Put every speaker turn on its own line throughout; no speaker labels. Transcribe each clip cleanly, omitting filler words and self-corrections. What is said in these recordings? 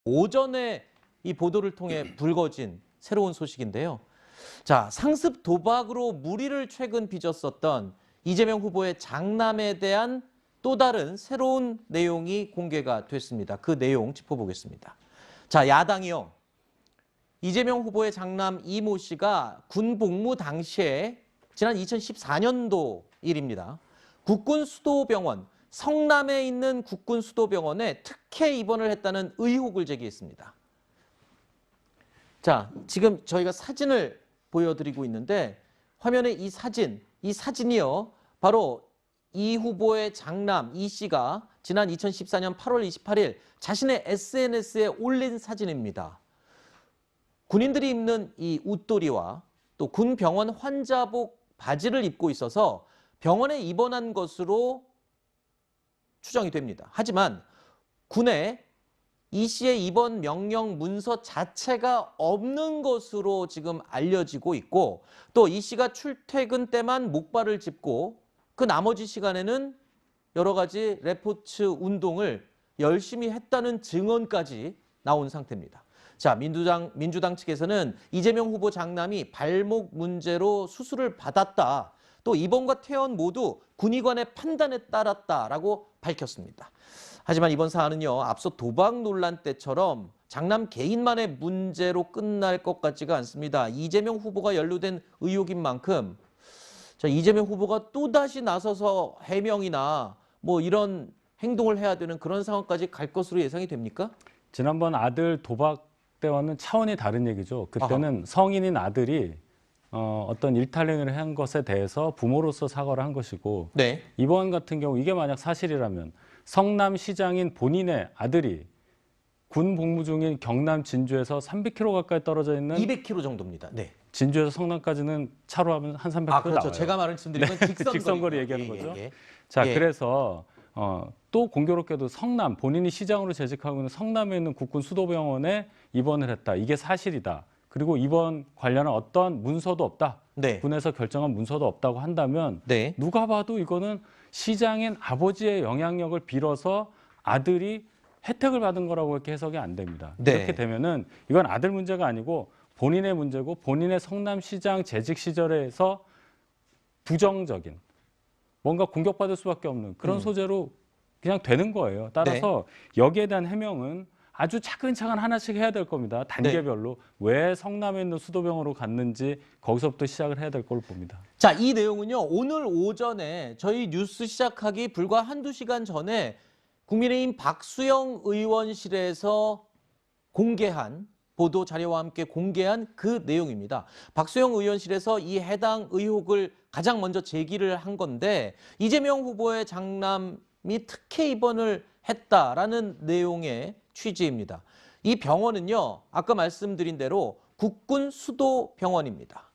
오전에 이 보도를 통해 불거진 새로운 소식인데요. 자, 상습 도박으로 무리를 최근 빚었었던 이재명 후보의 장남에 대한 또 다른 새로운 내용이 공개가 됐습니다. 그 내용 짚어보겠습니다. 자, 야당이요. 이재명 후보의 장남 이모 씨가 군 복무 당시에 지난 2014년도 일입니다. 국군 수도병원, 성남에 있는 국군 수도병원에 특혜 입원을 했다는 의혹을 제기했습니다. 자, 지금 저희가 사진을 보여드리고 있는데 화면에 이 사진이요. 바로 이 후보의 장남 이 씨가 지난 2014년 8월 28일 자신의 SNS에 올린 사진입니다. 군인들이 입는 이 웃도리와 또 군병원 환자복 바지를 입고 있어서 병원에 입원한 것으로 추정이 됩니다. 하지만 군에 이 씨의 입원 명령 문서 자체가 없는 것으로 지금 알려지고 있고 또 이 씨가 출퇴근 때만 목발을 짚고 그 나머지 시간에는 여러 가지 레포츠 운동을 열심히 했다는 증언까지 나온 상태입니다. 자, 민주당 측에서는 이재명 후보 장남이 발목 문제로 수술을 받았다. 또 입원과 퇴원 모두 군의관의 판단에 따랐다라고 밝혔습니다. 하지만 이번 사안은요, 앞서 도박 논란 때처럼 장남 개인만의 문제로 끝날 것 같지가 않습니다. 이재명 후보가 연루된 의혹인 만큼 자, 이재명 후보가 또다시 나서서 해명이나 뭐 이런 행동을 해야 되는 그런 상황까지 갈 것으로 예상이 됩니까?
지난번 아들 도박 때와는 차원이 다른 얘기죠. 그때는 성인인 아들이 어떤 일탈행위를 한 것에 대해서 부모로서 사과를 한 것이고
네.
이번 같은 경우 이게 만약 사실이라면 성남시장인 본인의 아들이 군 복무 중인 경남 진주에서 300km 가까이 떨어져 있는
200km 정도입니다. 네.
진주에서 성남까지는 차로 하면 한 300km
아, 그렇죠.
나와요.
제가 말씀드린 건
직선거리 얘기하는 거죠.
예.
자, 그래서 또 공교롭게도 성남, 본인이 시장으로 재직하고 있는 성남에 있는 국군 수도병원에 입원을 했다. 이게 사실이다. 그리고 입원 관련한 어떤 문서도 없다.
네.
군에서 결정한 문서도 없다고 한다면
네.
누가 봐도 이거는 시장인 아버지의 영향력을 빌어서 아들이 혜택을 받은 거라고 이렇게 해석이 안 됩니다.
네.
이렇게 되면은 이건 아들 문제가 아니고 본인의 문제고 본인의 성남시장 재직 시절에서 부정적인 뭔가 공격받을 수밖에 없는 그런 소재로 그냥 되는 거예요. 따라서 여기에 대한 해명은 아주 차근차근 하나씩 해야 될 겁니다. 단계별로 왜 성남에 있는 수도병원으로 갔는지 거기서부터 시작을 해야 될 걸로 봅니다.
자, 이 내용은요. 오늘 오전에 저희 뉴스 시작하기 불과 한두 시간 전에 국민의힘 박수영 의원실에서 공개한 보도 자료와 함께 공개한 그 내용입니다. 박수영 의원실에서 이 해당 의혹을 가장 먼저 제기를 한 건데 이재명 후보의 장남이 특혜 입원을 했다라는 내용의 취지입니다. 이 병원은요, 아까 말씀드린 대로 국군 수도병원입니다.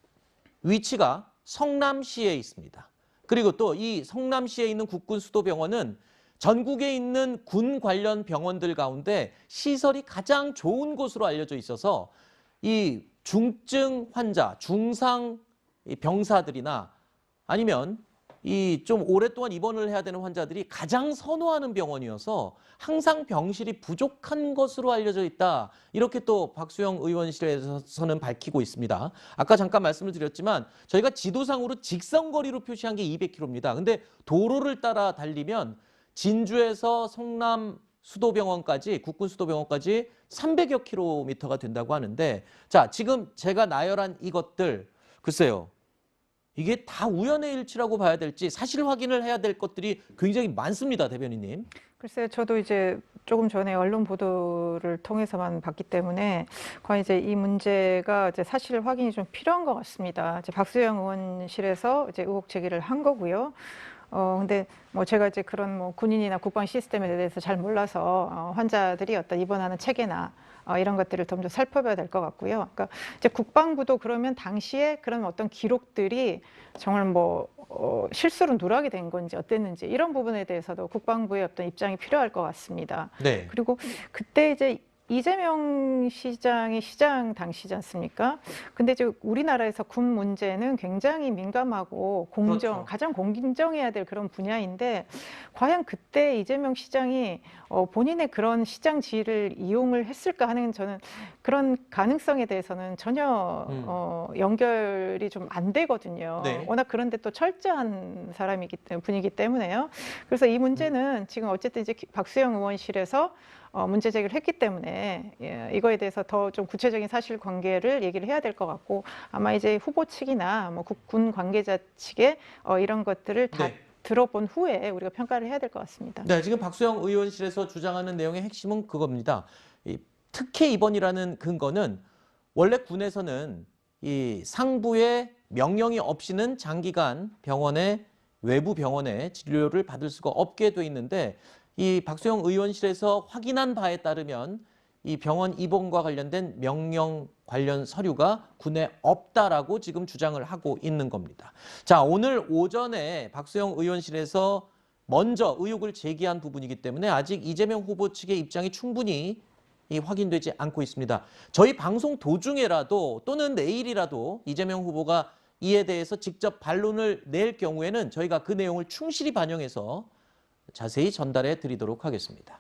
위치가 성남시에 있습니다. 그리고 또 이 성남시에 있는 국군 수도병원은 전국에 있는 군 관련 병원들 가운데 시설이 가장 좋은 곳으로 알려져 있어서 이 중증 환자, 중상 병사들이나 아니면 이 좀 오랫동안 입원을 해야 되는 환자들이 가장 선호하는 병원이어서 항상 병실이 부족한 것으로 알려져 있다. 이렇게 또 박수영 의원실에서는 밝히고 있습니다. 아까 잠깐 말씀을 드렸지만 저희가 지도상으로 직선거리로 표시한 게 200km입니다. 근데 도로를 따라 달리면 진주에서 성남 수도병원까지, 국군 수도병원까지 300여 킬로미터가 된다고 하는데 자, 지금 제가 나열한 이것들 글쎄요. 이게 다 우연의 일치라고 봐야 될지 사실 확인을 해야 될 것들이 굉장히 많습니다, 대변인님.
글쎄요, 저도 이제 조금 전에 언론 보도를 통해서만 봤기 때문에 과연 이제 이 문제가 이제 사실 확인이 좀 필요한 것 같습니다. 이제 박수영 의원실에서 이제 의혹 제기를 한 거고요. 근데 뭐 제가 이제 그런 뭐 군인이나 국방 시스템에 대해서 잘 몰라서 환자들이 어떤 입원하는 체계나 이런 것들을 좀 더 살펴봐야 될 것 같고요. 그러니까 이제 국방부도 그러면 당시에 그런 어떤 기록들이 정말 뭐 실수로 누락이 된 건지 어땠는지 이런 부분에 대해서도 국방부의 어떤 입장이 필요할 것 같습니다.
네.
그리고 그때 이제 이재명 시장이 시장 당시지 않습니까? 근데 지금 우리나라에서 군 문제는 굉장히 민감하고
그렇죠.
가장 공정해야 될 그런 분야인데 과연 그때 이재명 시장이 본인의 그런 시장 지위를 이용을 했을까 하는 저는 그런 가능성에 대해서는 전혀 연결이 좀 안 되거든요.
네.
워낙 그런데 또 철저한 분이기 때문에요. 그래서 이 문제는 지금 어쨌든 이제 박수영 의원실에서 문제 제기를 했기 때문에 이거에 대해서 더 좀 구체적인 사실관계를 얘기를 해야 될 것 같고 아마 이제 후보 측이나 뭐 군 관계자 측에 이런 것들을 다
네.
들어본 후에 우리가 평가를 해야 될 것 같습니다.
네, 지금 박수영 의원실에서 주장하는 내용의 핵심은 그겁니다. 이 특혜 입원이라는 근거는 원래 군에서는 이 상부의 명령이 없이는 장기간 외부 병원에 진료를 받을 수가 없게 돼 있는데 이 박수영 의원실에서 확인한 바에 따르면 이 병원 입원과 관련된 명령 관련 서류가 군에 없다라고 지금 주장을 하고 있는 겁니다. 자, 오늘 오전에 박수영 의원실에서 먼저 의혹을 제기한 부분이기 때문에 아직 이재명 후보 측의 입장이 충분히 확인되지 않고 있습니다. 저희 방송 도중에라도 또는 내일이라도 이재명 후보가 이에 대해서 직접 반론을 낼 경우에는 저희가 그 내용을 충실히 반영해서 자세히 전달해 드리도록 하겠습니다.